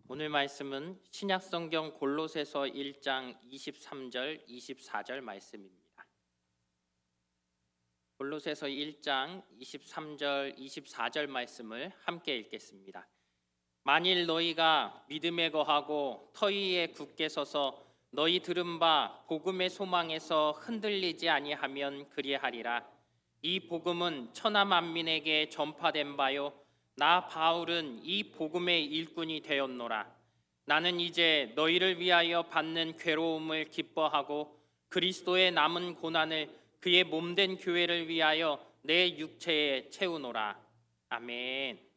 오늘 말씀은 신약성경 골로새서 1장 23절 24절 말씀입니다. 골로새서 1장 23절 24절 말씀을 함께 읽겠습니다. 만일 너희가 믿음에 거하고 터위에 굳게 서서 너희 들은 바 복음의 소망에서 흔들리지 아니하면 그리하리라. 이 복음은 천하 만민에게 전파된 바요 나 바울은 이 복음의 일꾼이 되었노라. 나는 이제 너희를 위하여 받는 괴로움을 기뻐하고 그리스도의 남은 고난을 그의 몸된 교회를 위하여 내 육체에 채우노라. 아멘.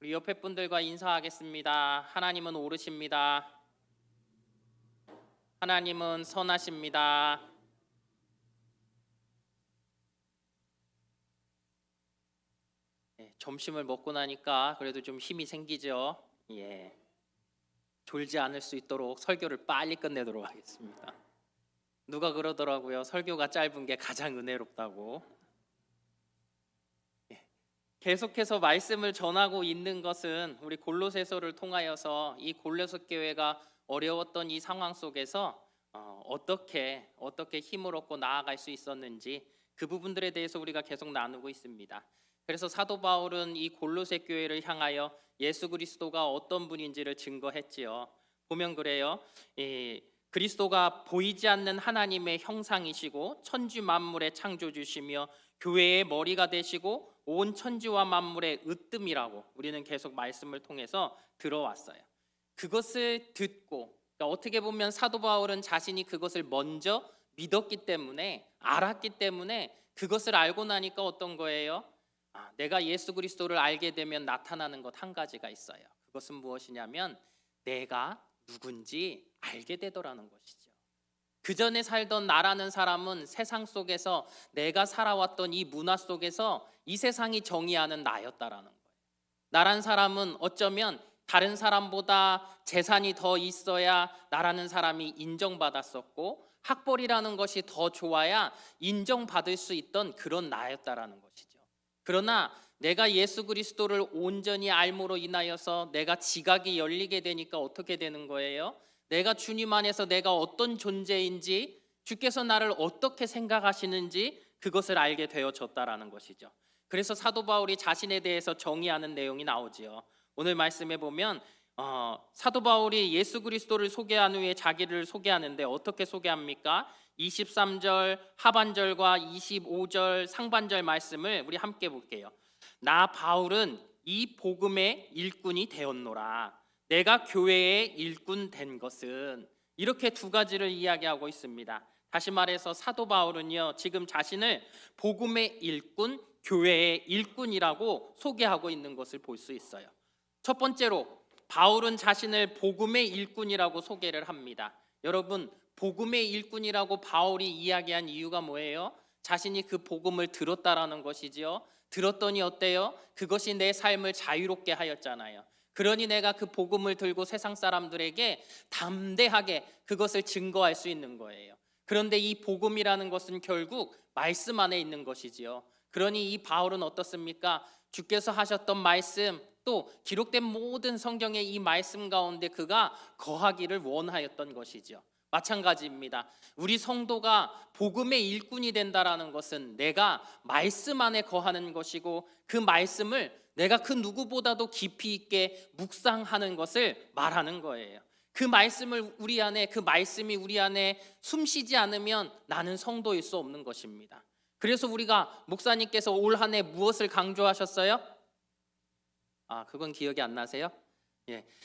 우리 옆에 분들과 인사하겠습니다. 하나님은 옳으십니다. 하나님은 선하십니다. 점심을 먹고 나니까 그래도 좀 힘이 생기죠. 졸지 않을 수 있도록 설교를 빨리 끝내도록 하겠습니다. 누가 그러더라고요. 설교가 짧은 게 가장 은혜롭다고. 계속해서 말씀을 전하고 있는 것은 우리 골로새서를 통하여서 이 골로새 교회가 어려웠던 이 상황 속에서 어떻게 힘을 얻고 나아갈 수 있었는지 그 부분들에 대해서 우리가 계속 나누고 있습니다. 그래서 사도 바울은 이 골로새 교회를 향하여 예수 그리스도가 어떤 분인지를 증거했지요. 보면 그래요. 그리스도가 보이지 않는 하나님의 형상이시고 천지 만물의 창조주시며 교회의 머리가 되시고 온 천지와 만물의 으뜸이라고 우리는 계속 말씀을 통해서 들어왔어요. 그것을 듣고 어떻게 보면 사도 바울은 자신이 그것을 먼저 믿었기 때문에 알았기 때문에 그것을 알고 나니까 어떤 거예요? 내가 예수 그리스도를 알게 되면 나타나는 것 한 가지가 있어요. 그것은 무엇이냐면 내가 누군지 알게 되더라는 것이죠. 그 전에 살던 나라는 사람은 세상 속에서 내가 살아왔던 이 문화 속에서 이 세상이 정의하는 나였다라는 거예요. 나란 사람은 어쩌면 다른 사람보다 재산이 더 있어야 나라는 사람이 인정받았었고 학벌이라는 것이 더 좋아야 인정받을 수 있던 그런 나였다라는 것이죠. 그러나 내가 예수 그리스도를 온전히 알므로 인하여서 내가 지각이 열리게 되니까 어떻게 되는 거예요? 내가 주님 안에서 내가 어떤 존재인지 주께서 나를 어떻게 생각하시는지 그것을 알게 되어졌다라는 것이죠. 그래서 사도 바울이 자신에 대해서 정의하는 내용이 나오지요. 오늘 말씀에 보면 사도 바울이 예수 그리스도를 소개한 후에 자기를 소개하는데 어떻게 소개합니까? 23절 하반절과 25절 상반절 말씀을 우리 함께 볼게요. 나 바울은 이 복음의 일꾼이 되었노라. 내가 교회의 일꾼 된 것은 이렇게 두 가지를 이야기하고 있습니다. 다시 말해서 사도 바울은요 지금 자신을 복음의 일꾼, 교회의 일꾼이라고 소개하고 있는 것을 볼 수 있어요. 첫 번째로 바울은 자신을 복음의 일꾼이라고 소개를 합니다. 여러분 복음의 일꾼이라고 바울이 이야기한 이유가 뭐예요? 자신이 그 복음을 들었다라는 것이지요. 들었더니 어때요? 그것이 내 삶을 자유롭게 하였잖아요. 그러니 내가 그 복음을 들고 세상 사람들에게 담대하게 그것을 증거할 수 있는 거예요. 그런데 이 복음이라는 것은 결국 말씀 안에 있는 것이지요. 그러니 이 바울은 어떻습니까? 주께서 하셨던 말씀 또 기록된 모든 성경의 이 말씀 가운데 그가 거하기를 원하였던 것이죠. 마찬가지입니다. 우리 성도가 복음의 일꾼이 된다라는 것은 내가 말씀 안에 거하는 것이고 그 말씀을 내가 그 누구보다도 깊이 있게 묵상하는 것을 말하는 거예요. 그 말씀이 우리 안에 숨쉬지 않으면 나는 성도일 수 없는 것입니다. 그래서 우리가 목사님께서 올 한 해 무엇을 강조하셨어요? 그건 기억이 안 나세요?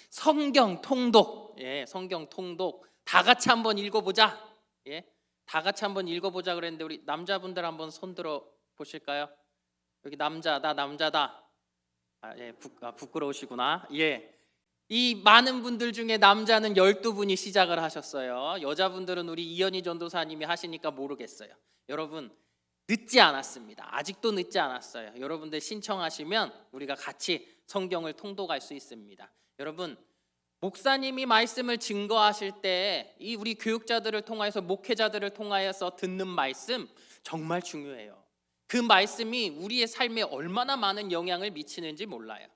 성경 통독. 성경 통독. 다 같이 한번 읽어보자. 다 같이 한번 읽어보자 그랬는데 우리 남자분들 한번 손 들어 보실까요? 여기 남자, 나 남자다. 부끄러우시구나. 이 많은 분들 중에 남자는 12분이 시작을 하셨어요. 여자분들은 우리 이현희 전도사님이 하시니까 모르겠어요. 여러분 늦지 않았습니다. 아직도 늦지 않았어요. 여러분들 신청하시면 우리가 같이 성경을 통독할 수 있습니다. 여러분 목사님이 말씀을 증거하실 때 이 우리 교육자들을 통하여서 목회자들을 통하여서 듣는 말씀 정말 중요해요. 그 말씀이 우리의 삶에 얼마나 많은 영향을 미치는지 몰라요.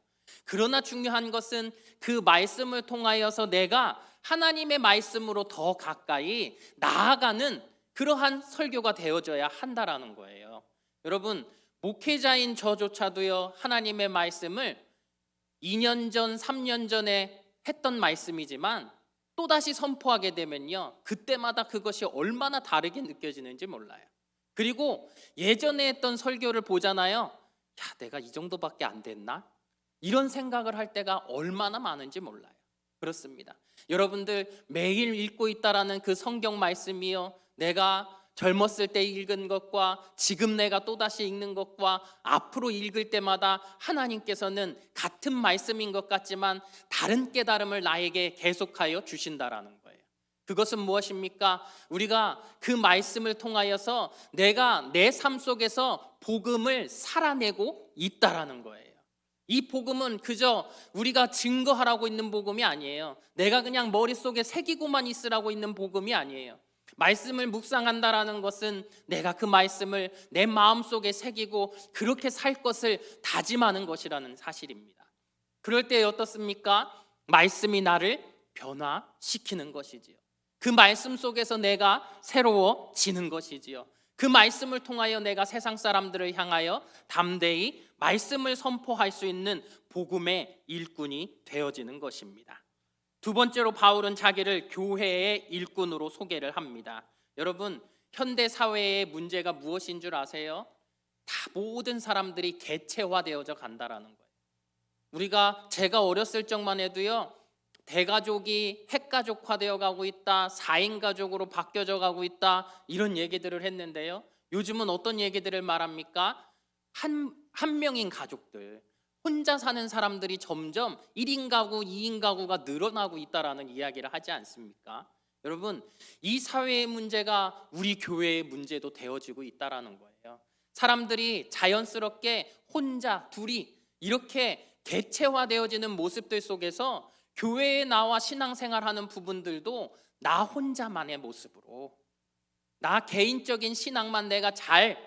그러나 중요한 것은 그 말씀을 통하여서 내가 하나님의 말씀으로 더 가까이 나아가는 그러한 설교가 되어져야 한다라는 거예요. 여러분, 목회자인 저조차도요, 하나님의 말씀을 2년 전, 3년 전에 했던 말씀이지만 또다시 선포하게 되면요, 그때마다 그것이 얼마나 다르게 느껴지는지 몰라요. 그리고 예전에 했던 설교를 보잖아요. 야, 내가 이 정도밖에 안 됐나? 이런 생각을 할 때가 얼마나 많은지 몰라요. 그렇습니다. 여러분들 매일 읽고 있다라는 그 성경 말씀이요, 내가 젊었을 때 읽은 것과 지금 내가 또다시 읽는 것과 앞으로 읽을 때마다 하나님께서는 같은 말씀인 것 같지만 다른 깨달음을 나에게 계속하여 주신다라는 거예요. 그것은 무엇입니까? 우리가 그 말씀을 통하여서 내가 내 삶 속에서 복음을 살아내고 있다라는 거예요. 이 복음은 그저 우리가 증거하라고 있는 복음이 아니에요. 내가 그냥 머릿속에 새기고만 있으라고 있는 복음이 아니에요. 말씀을 묵상한다라는 것은 내가 그 말씀을 내 마음속에 새기고 그렇게 살 것을 다짐하는 것이라는 사실입니다. 그럴 때 어떻습니까? 말씀이 나를 변화시키는 것이지요. 그 말씀 속에서 내가 새로워지는 것이지요. 그 말씀을 통하여 내가 세상 사람들을 향하여 담대히 말씀을 선포할 수 있는 복음의 일꾼이 되어지는 것입니다. 두 번째로 바울은 자기를 교회의 일꾼으로 소개를 합니다. 여러분, 현대 사회의 문제가 무엇인 줄 아세요? 다 모든 사람들이 개체화되어져 간다라는 거예요. 제가 어렸을 적만 해도요, 대가족이 핵가족화되어 가고 있다, 4인 가족으로 바뀌어져 가고 있다, 이런 얘기들을 했는데요, 요즘은 어떤 얘기들을 말합니까? 한 명인 가족들, 혼자 사는 사람들이 점점 1인 가구, 2인 가구가 늘어나고 있다라는 이야기를 하지 않습니까? 여러분, 이 사회의 문제가 우리 교회의 문제도 되어지고 있다라는 거예요. 사람들이 자연스럽게 혼자, 둘이 이렇게 개체화되어지는 모습들 속에서 교회에 나와 신앙생활하는 부분들도 나 혼자만의 모습으로, 나 개인적인 신앙만 내가 잘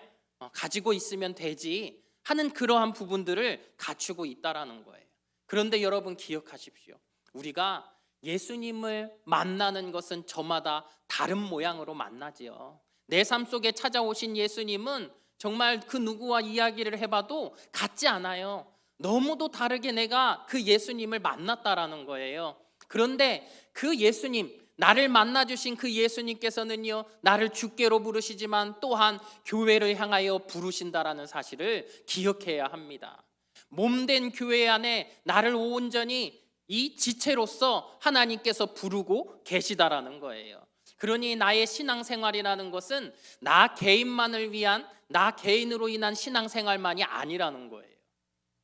가지고 있으면 되지 하는 그러한 부분들을 갖추고 있다라는 거예요. 그런데 여러분 기억하십시오. 우리가 예수님을 만나는 것은 저마다 다른 모양으로 만나지요. 내 삶 속에 찾아오신 예수님은 정말 그 누구와 이야기를 해봐도 같지 않아요. 너무도 다르게 내가 그 예수님을 만났다라는 거예요. 그런데 그 예수님, 나를 만나주신 그 예수님께서는요, 나를 주께로 부르시지만 또한 교회를 향하여 부르신다라는 사실을 기억해야 합니다. 몸된 교회 안에 나를 온전히 이 지체로서 하나님께서 부르고 계시다라는 거예요. 그러니 나의 신앙생활이라는 것은 나 개인만을 위한, 나 개인으로 인한 신앙생활만이 아니라는 거예요.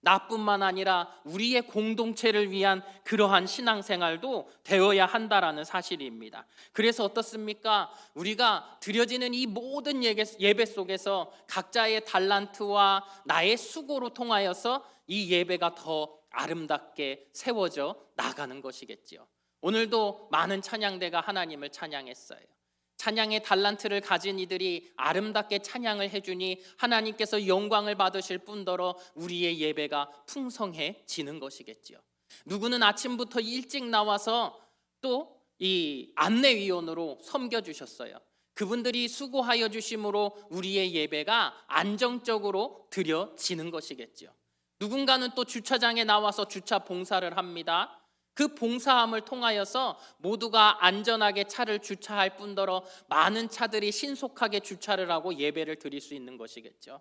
나뿐만 아니라 우리의 공동체를 위한 그러한 신앙생활도 되어야 한다라는 사실입니다. 그래서 어떻습니까? 우리가 드려지는 이 모든 예배 속에서 각자의 달란트와 나의 수고로 통하여서 이 예배가 더 아름답게 세워져 나가는 것이겠지요. 오늘도 많은 찬양대가 하나님을 찬양했어요. 찬양의 달란트를 가진 이들이 아름답게 찬양을 해주니 하나님께서 영광을 받으실 뿐더러 우리의 예배가 풍성해지는 것이겠지요. 누구는 아침부터 일찍 나와서 또 이 안내위원으로 섬겨주셨어요. 그분들이 수고하여 주심으로 우리의 예배가 안정적으로 드려지는 것이겠지요. 누군가는 또 주차장에 나와서 주차 봉사를 합니다. 그 봉사함을 통하여서 모두가 안전하게 차를 주차할 뿐더러 많은 차들이 신속하게 주차를 하고 예배를 드릴 수 있는 것이겠죠.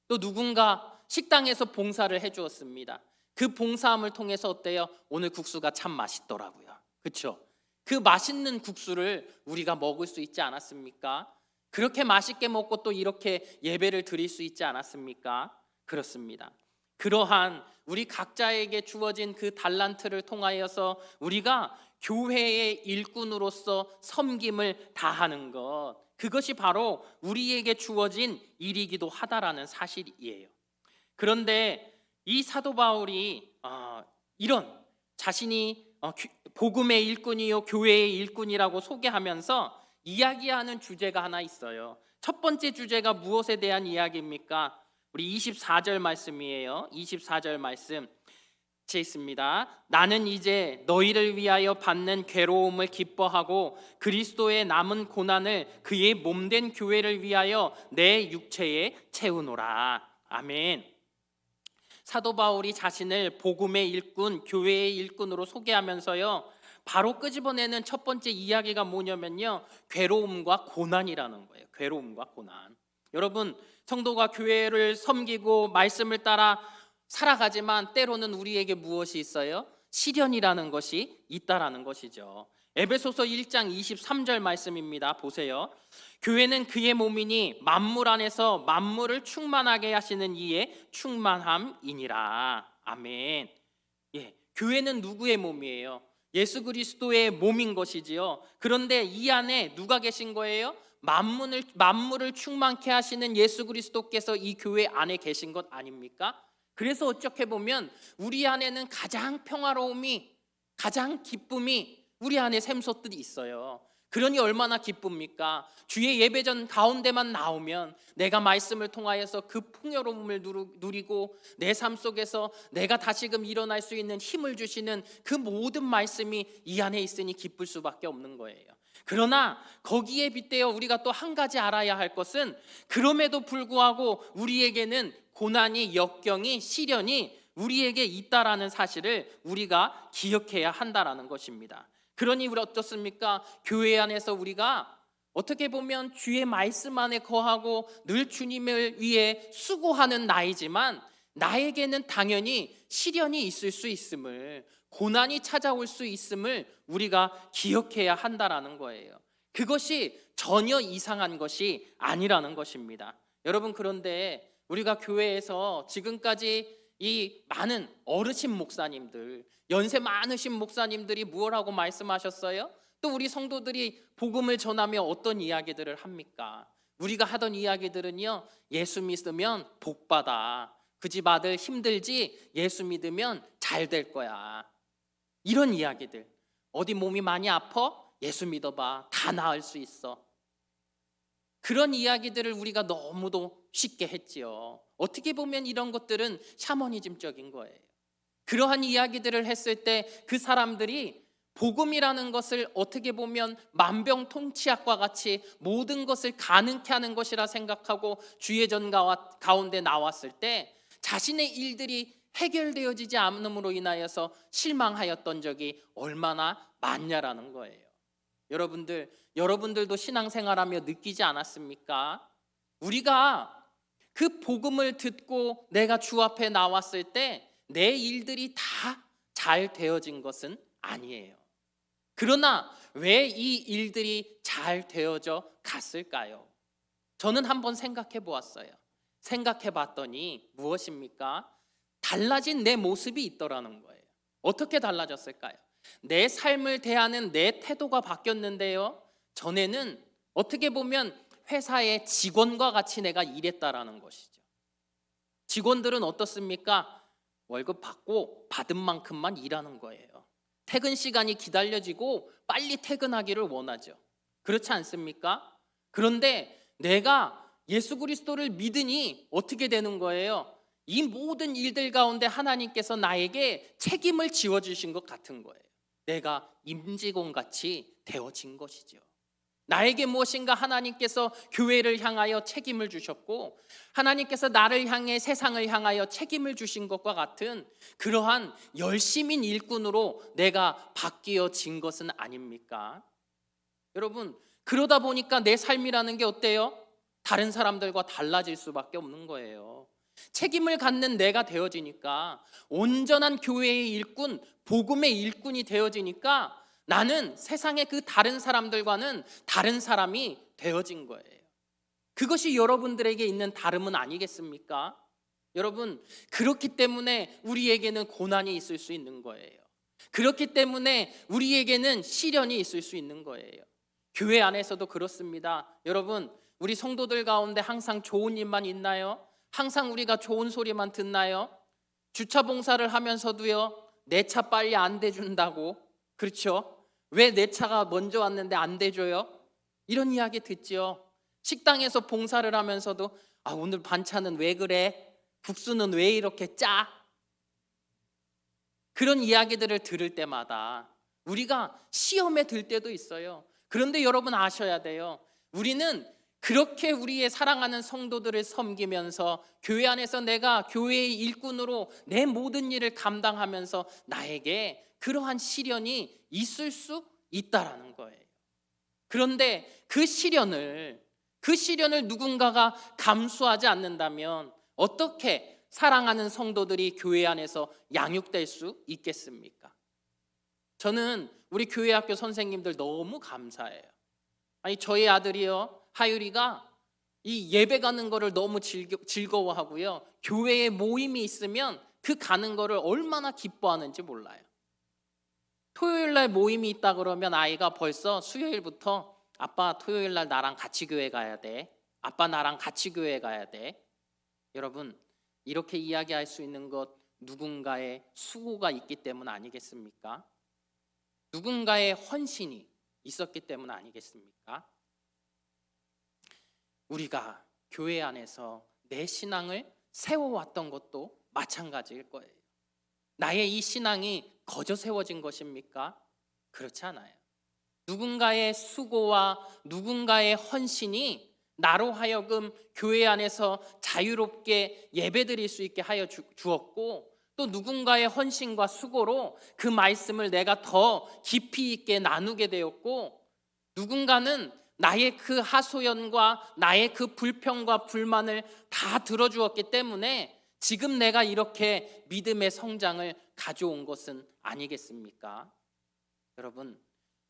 또 누군가 식당에서 봉사를 해주었습니다. 그 봉사함을 통해서 어때요? 오늘 국수가 참 맛있더라고요. 그렇죠? 그 맛있는 국수를 우리가 먹을 수 있지 않았습니까? 그렇게 맛있게 먹고 또 이렇게 예배를 드릴 수 있지 않았습니까? 그렇습니다. 그러한 우리 각자에게 주어진 그 달란트를 통하여서 우리가 교회의 일꾼으로서 섬김을 다하는 것, 그것이 바로 우리에게 주어진 일이기도 하다라는 사실이에요. 그런데 이 사도 바울이 이런 자신이 복음의 일꾼이요 교회의 일꾼이라고 소개하면서 이야기하는 주제가 하나 있어요. 첫 번째 주제가 무엇에 대한 이야기입니까? 우리 24절 말씀이에요. 24절 말씀. 같이 있습니다. 나는 이제 너희를 위하여 받는 괴로움을 기뻐하고 그리스도의 남은 고난을 그의 몸된 교회를 위하여 내 육체에 채우노라. 아멘. 사도 바울이 자신을 복음의 일꾼, 교회의 일꾼으로 소개하면서요, 바로 끄집어내는 첫 번째 이야기가 뭐냐면요, 괴로움과 고난이라는 거예요. 괴로움과 고난. 여러분, 성도가 교회를 섬기고 말씀을 따라 살아가지만 때로는 우리에게 무엇이 있어요? 시련이라는 것이 있다라는 것이죠. 에베소서 1장 23절 말씀입니다. 보세요. 교회는 그의 몸이니 만물 안에서 만물을 충만하게 하시는 이의 충만함이니라. 아멘. 예, 교회는 누구의 몸이에요? 예수 그리스도의 몸인 것이지요. 그런데 이 안에 누가 계신 거예요? 만물을 충만케 하시는 예수 그리스도께서 이 교회 안에 계신 것 아닙니까? 그래서 어떻게 보면 우리 안에는 가장 평화로움이, 가장 기쁨이 우리 안에 샘솟듯이 있어요. 그러니 얼마나 기쁩니까? 주의 예배전 가운데만 나오면 내가 말씀을 통하여서 그 풍요로움을 누리고 내 삶 속에서 내가 다시금 일어날 수 있는 힘을 주시는 그 모든 말씀이 이 안에 있으니 기쁠 수밖에 없는 거예요. 그러나 거기에 빗대어 우리가 또 한 가지 알아야 할 것은, 그럼에도 불구하고 우리에게는 고난이, 역경이, 시련이 우리에게 있다라는 사실을 우리가 기억해야 한다라는 것입니다. 그러니 우리 어떻습니까? 교회 안에서 우리가 어떻게 보면 주의 말씀 안에 거하고 늘 주님을 위해 수고하는 나이지만, 나에게는 당연히 시련이 있을 수 있음을, 고난이 찾아올 수 있음을 우리가 기억해야 한다라는 거예요. 그것이 전혀 이상한 것이 아니라는 것입니다. 여러분, 그런데 우리가 교회에서 지금까지 이 많은 어르신 목사님들, 연세 많으신 목사님들이 무엇하고 말씀하셨어요? 또 우리 성도들이 복음을 전하며 어떤 이야기들을 합니까? 우리가 하던 이야기들은요, 예수 믿으면 복 받아, 그 집 아들 힘들지, 예수 믿으면 잘 될 거야, 이런 이야기들. 어디 몸이 많이 아파? 예수 믿어봐, 다 나을 수 있어. 그런 이야기들을 우리가 너무도 쉽게 했지요. 어떻게 보면 이런 것들은 샤머니즘적인 거예요. 그러한 이야기들을 했을 때 그 사람들이 복음이라는 것을 어떻게 보면 만병통치약과 같이 모든 것을 가능케 하는 것이라 생각하고 주의 전 가운데 나왔을 때 자신의 일들이 해결되어지지 않음으로 인하여서 실망하였던 적이 얼마나 많냐라는 거예요. 여러분들도 신앙생활하며 느끼지 않았습니까? 우리가 그 복음을 듣고 내가 주 앞에 나왔을 때 내 일들이 다 잘 되어진 것은 아니에요. 그러나 왜 이 일들이 잘 되어져 갔을까요? 저는 한번 생각해 보았어요. 생각해 봤더니 무엇입니까? 달라진 내 모습이 있더라는 거예요. 어떻게 달라졌을까요? 내 삶을 대하는 내 태도가 바뀌었는데요, 전에는 어떻게 보면 회사의 직원과 같이 내가 일했다라는 것이죠. 직원들은 어떻습니까? 월급 받고 받은 만큼만 일하는 거예요. 퇴근 시간이 기다려지고 빨리 퇴근하기를 원하죠. 그렇지 않습니까? 그런데 내가 예수 그리스도를 믿으니 어떻게 되는 거예요? 이 모든 일들 가운데 하나님께서 나에게 책임을 지워주신 것 같은 거예요. 내가 임직원같이 되어진 것이죠. 나에게 무엇인가 하나님께서 교회를 향하여 책임을 주셨고, 하나님께서 나를 향해 세상을 향하여 책임을 주신 것과 같은 그러한 열심인 일꾼으로 내가 바뀌어진 것은 아닙니까? 여러분, 그러다 보니까 내 삶이라는 게 어때요? 다른 사람들과 달라질 수밖에 없는 거예요. 책임을 갖는 내가 되어지니까, 온전한 교회의 일꾼, 복음의 일꾼이 되어지니까 나는 세상의 그 다른 사람들과는 다른 사람이 되어진 거예요. 그것이 여러분들에게 있는 다름은 아니겠습니까? 여러분, 그렇기 때문에 우리에게는 고난이 있을 수 있는 거예요. 그렇기 때문에 우리에게는 시련이 있을 수 있는 거예요. 교회 안에서도 그렇습니다. 여러분, 우리 성도들 가운데 항상 좋은 일만 있나요? 항상 우리가 좋은 소리만 듣나요? 주차 봉사를 하면서도요, 내 차 빨리 안 대준다고, 그렇죠? 왜 내 차가 먼저 왔는데 안 대줘요? 이런 이야기 듣지요. 식당에서 봉사를 하면서도 오늘 반찬은 왜 그래? 국수는 왜 이렇게 짜? 그런 이야기들을 들을 때마다 우리가 시험에 들 때도 있어요. 그런데 여러분 아셔야 돼요. 우리는 그렇게 우리의 사랑하는 성도들을 섬기면서 교회 안에서 내가 교회의 일꾼으로 내 모든 일을 감당하면서 나에게 그러한 시련이 있을 수 있다라는 거예요. 그런데 그 시련을 누군가가 감수하지 않는다면 어떻게 사랑하는 성도들이 교회 안에서 양육될 수 있겠습니까? 저는 우리 교회 학교 선생님들 너무 감사해요. 아니 저희 아들이요, 하율이가 이 예배 가는 거를 너무 즐거워하고요. 교회에 모임이 있으면 그 가는 거를 얼마나 기뻐하는지 몰라요. 토요일 날 모임이 있다 그러면 아이가 벌써 수요일부터 아빠 토요일 날 나랑 같이 교회 가야 돼. 아빠 나랑 같이 교회 가야 돼. 여러분, 이렇게 이야기할 수 있는 것 누군가의 수고가 있기 때문 아니겠습니까? 누군가의 헌신이 있었기 때문 아니겠습니까? 우리가 교회 안에서 내 신앙을 세워왔던 것도 마찬가지일 거예요. 나의 이 신앙이 거저 세워진 것입니까? 그렇지 않아요. 누군가의 수고와 누군가의 헌신이 나로 하여금 교회 안에서 자유롭게 예배드릴 수 있게 하여 주었고, 또 누군가의 헌신과 수고로 그 말씀을 내가 더 깊이 있게 나누게 되었고, 누군가는 나의 그 하소연과 나의 그 불평과 불만을 다 들어주었기 때문에 지금 내가 이렇게 믿음의 성장을 가져온 것은 아니겠습니까? 여러분,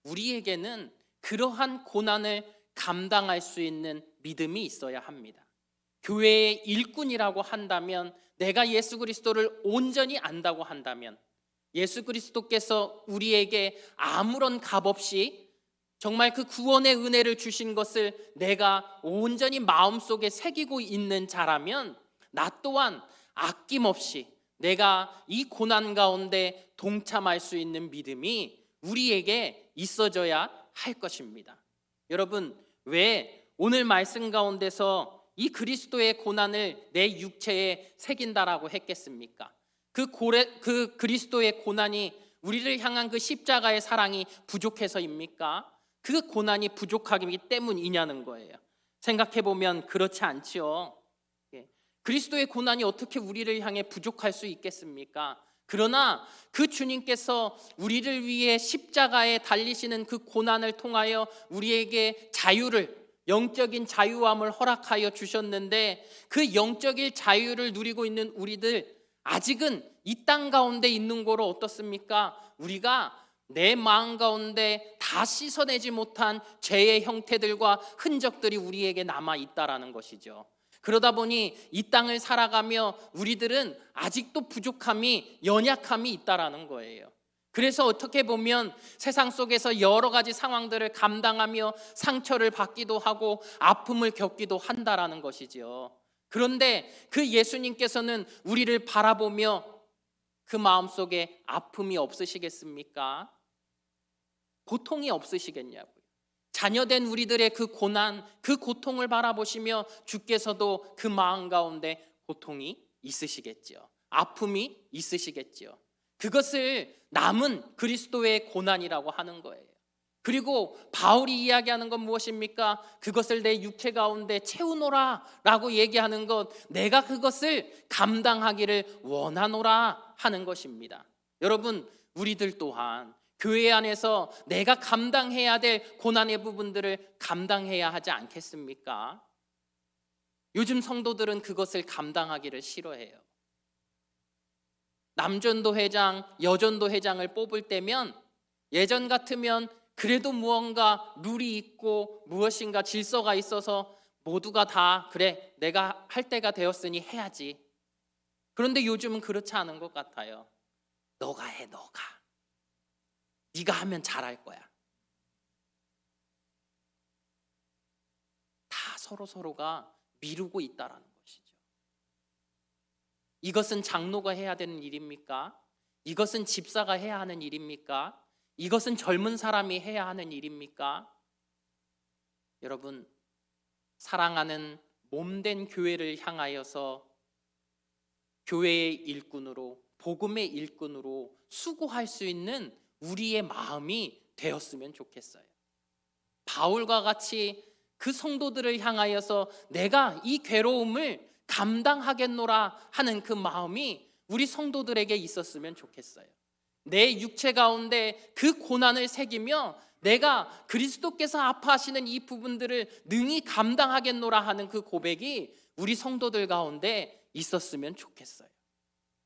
우리에게는 그러한 고난을 감당할 수 있는 믿음이 있어야 합니다. 교회의 일꾼이라고 한다면, 내가 예수 그리스도를 온전히 안다고 한다면, 예수 그리스도께서 우리에게 아무런 값 없이 정말 그 구원의 은혜를 주신 것을 내가 온전히 마음속에 새기고 있는 자라면, 나 또한 아낌없이 내가 이 고난 가운데 동참할 수 있는 믿음이 우리에게 있어져야 할 것입니다. 여러분, 왜 오늘 말씀 가운데서 이 그리스도의 고난을 내 육체에 새긴다라고 했겠습니까? 그 그리스도의 고난이 우리를 향한 그 십자가의 사랑이 부족해서입니까? 그 고난이 부족하기 때문이냐는 거예요. 생각해 보면 그렇지 않지요. 그리스도의 고난이 어떻게 우리를 향해 부족할 수 있겠습니까? 그러나 그 주님께서 우리를 위해 십자가에 달리시는 그 고난을 통하여 우리에게 자유를, 영적인 자유함을 허락하여 주셨는데, 그 영적인 자유를 누리고 있는 우리들, 아직은 이 땅 가운데 있는 거로 어떻습니까? 우리가 내 마음 가운데 다 씻어내지 못한 죄의 형태들과 흔적들이 우리에게 남아 있다라는 것이죠. 그러다 보니 이 땅을 살아가며 우리들은 아직도 부족함이, 연약함이 있다라는 거예요. 그래서 어떻게 보면 세상 속에서 여러 가지 상황들을 감당하며 상처를 받기도 하고 아픔을 겪기도 한다라는 것이죠. 그런데 그 예수님께서는 우리를 바라보며 그 마음속에 아픔이 없으시겠습니까? 고통이 없으시겠냐고요. 자녀된 우리들의 그 고난, 그 고통을 바라보시며 주께서도 그 마음 가운데 고통이 있으시겠지요. 아픔이 있으시겠지요. 그것을 남은 그리스도의 고난이라고 하는 거예요. 그리고 바울이 이야기하는 건 무엇입니까? 그것을 내 육체 가운데 채우노라 라고 얘기하는 것, 내가 그것을 감당하기를 원하노라 하는 것입니다. 여러분, 우리들 또한 교회 안에서 내가 감당해야 될 고난의 부분들을 감당해야 하지 않겠습니까? 요즘 성도들은 그것을 감당하기를 싫어해요. 남전도 회장, 여전도 회장을 뽑을 때면 예전 같으면 그래도 무언가 룰이 있고 무엇인가 질서가 있어서 모두가 다 그래, 내가 할 때가 되었으니 해야지. 그런데 요즘은 그렇지 않은 것 같아요. 너가 해, 너가. 네가 하면 잘할 거야. 다 서로가 미루고 있다라는 것이죠. 이것은 장로가 해야 되는 일입니까? 이것은 집사가 해야 하는 일입니까? 이것은 젊은 사람이 해야 하는 일입니까? 여러분, 사랑하는 몸된 교회를 향하여서 교회의 일꾼으로 복음의 일꾼으로 수고할 수 있는 우리의 마음이 되었으면 좋겠어요. 바울과 같이 그 성도들을 향하여서 내가 이 괴로움을 감당하겠노라 하는 그 마음이 우리 성도들에게 있었으면 좋겠어요. 내 육체 가운데 그 고난을 새기며 내가 그리스도께서 아파하시는 이 부분들을 능히 감당하겠노라 하는 그 고백이 우리 성도들 가운데 있었으면 좋겠어요.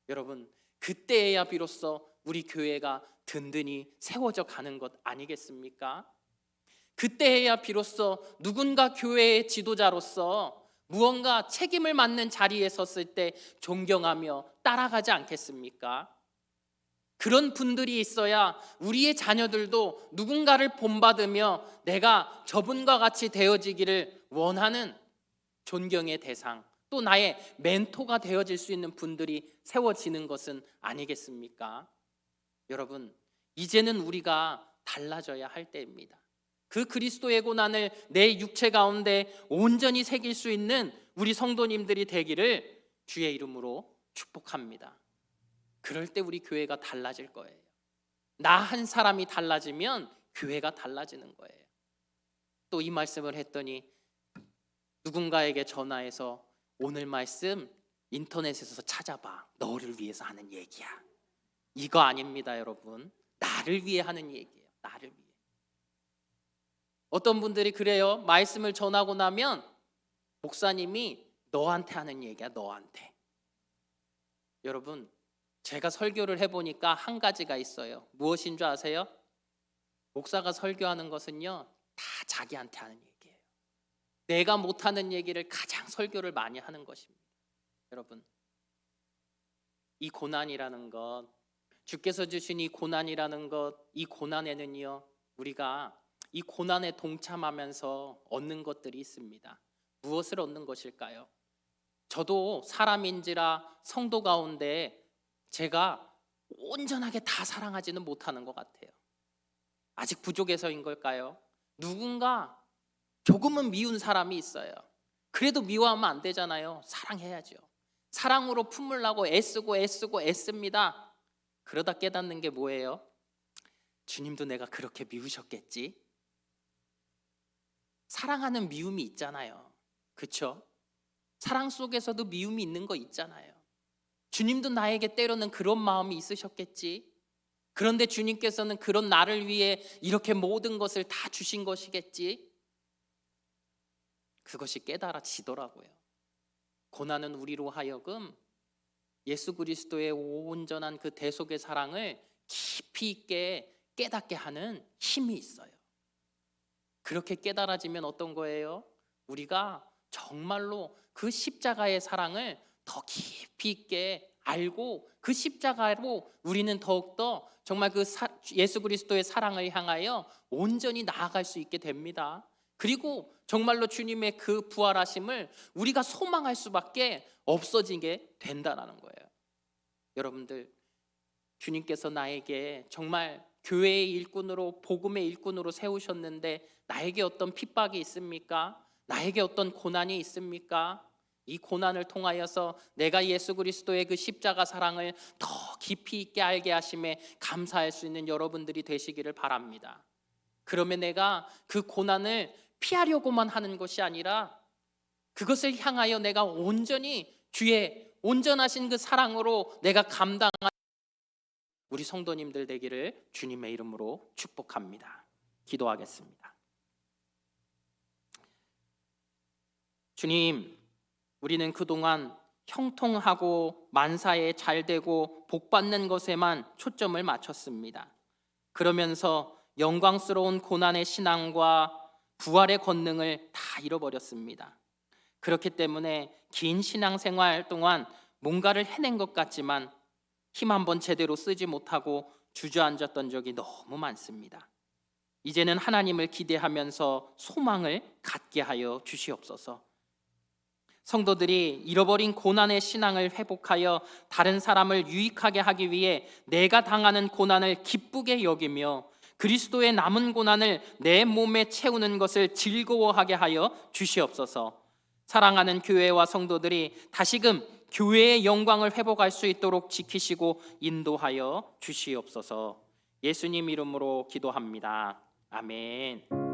여러분, 그때에야 비로소 우리 교회가 든든히 세워져 가는 것 아니겠습니까? 그때에야 비로소 누군가 교회의 지도자로서 무언가 책임을 맡는 자리에 섰을 때 존경하며 따라가지 않겠습니까? 그런 분들이 있어야 우리의 자녀들도 누군가를 본받으며 내가 저분과 같이 되어지기를 원하는 존경의 대상, 또 나의 멘토가 되어질 수 있는 분들이 세워지는 것은 아니겠습니까? 여러분, 이제는 우리가 달라져야 할 때입니다. 그 그리스도의 고난을 내 육체 가운데 온전히 새길 수 있는 우리 성도님들이 되기를 주의 이름으로 축복합니다. 그럴 때 우리 교회가 달라질 거예요. 나 한 사람이 달라지면 교회가 달라지는 거예요. 또 이 말씀을 했더니 누군가에게 전화해서 오늘 말씀 인터넷에서 찾아봐. 너를 위해서 하는 얘기야. 이거 아닙니다, 여러분. 나를 위해 하는 얘기예요. 나를 위해. 어떤 분들이 그래요. 말씀을 전하고 나면 목사님이 너한테 하는 얘기야, 너한테. 여러분, 제가 설교를 해보니까 한 가지가 있어요. 무엇인 줄 아세요? 목사가 설교하는 것은요, 다 자기한테 하는 얘기예요. 내가 못하는 얘기를 가장 설교를 많이 하는 것입니다. 여러분, 이 고난이라는 것, 주께서 주신 이 고난이라는 것, 이 고난에는요, 우리가 이 고난에 동참하면서 얻는 것들이 있습니다. 무엇을 얻는 것일까요? 저도 사람인지라 성도 가운데 제가 온전하게 다 사랑하지는 못하는 것 같아요. 아직 부족해서인 걸까요? 누군가 조금은 미운 사람이 있어요. 그래도 미워하면 안 되잖아요. 사랑해야죠. 사랑으로 품으려고 애쓰고 애씁니다. 그러다 깨닫는 게 뭐예요? 주님도 내가 그렇게 미우셨겠지? 사랑하는 미움이 있잖아요. 그렇죠? 사랑 속에서도 미움이 있는 거 있잖아요. 주님도 나에게 때로는 그런 마음이 있으셨겠지. 그런데 주님께서는 그런 나를 위해 이렇게 모든 것을 다 주신 것이겠지. 그것이 깨달아지더라고요. 고난은 우리로 하여금 예수 그리스도의 온전한 그 대속의 사랑을 깊이 있게 깨닫게 하는 힘이 있어요. 그렇게 깨달아지면 어떤 거예요? 우리가 정말로 그 십자가의 사랑을 더 깊이 있게 알고 그 십자가로 우리는 더욱더 정말 그 예수 그리스도의 사랑을 향하여 온전히 나아갈 수 있게 됩니다. 그리고 정말로 주님의 그 부활하심을 우리가 소망할 수밖에 없어지게 된다는 거예요. 여러분들, 주님께서 나에게 정말 교회의 일꾼으로 복음의 일꾼으로 세우셨는데 나에게 어떤 핍박이 있습니까? 나에게 어떤 고난이 있습니까? 이 고난을 통하여서 내가 예수 그리스도의 그 십자가 사랑을 더 깊이 있게 알게 하심에 감사할 수 있는 여러분들이 되시기를 바랍니다. 그러면 내가 그 고난을 피하려고만 하는 것이 아니라 그것을 향하여 내가 온전히 주의 온전하신 그 사랑으로 내가 감당한 우리 성도님들 되기를 주님의 이름으로 축복합니다. 기도하겠습니다. 주님, 우리는 그동안 형통하고 만사에 잘되고 복받는 것에만 초점을 맞췄습니다. 그러면서 영광스러운 고난의 신앙과 부활의 권능을 다 잃어버렸습니다. 그렇기 때문에 긴 신앙생활 동안 뭔가를 해낸 것 같지만 힘 한번 제대로 쓰지 못하고 주저앉았던 적이 너무 많습니다. 이제는 하나님을 기대하면서 소망을 갖게 하여 주시옵소서. 성도들이 잃어버린 고난의 신앙을 회복하여 다른 사람을 유익하게 하기 위해 내가 당하는 고난을 기쁘게 여기며 그리스도의 남은 고난을 내 몸에 채우는 것을 즐거워하게 하여 주시옵소서. 사랑하는 교회와 성도들이 다시금 교회의 영광을 회복할 수 있도록 지키시고 인도하여 주시옵소서. 예수님 이름으로 기도합니다. 아멘.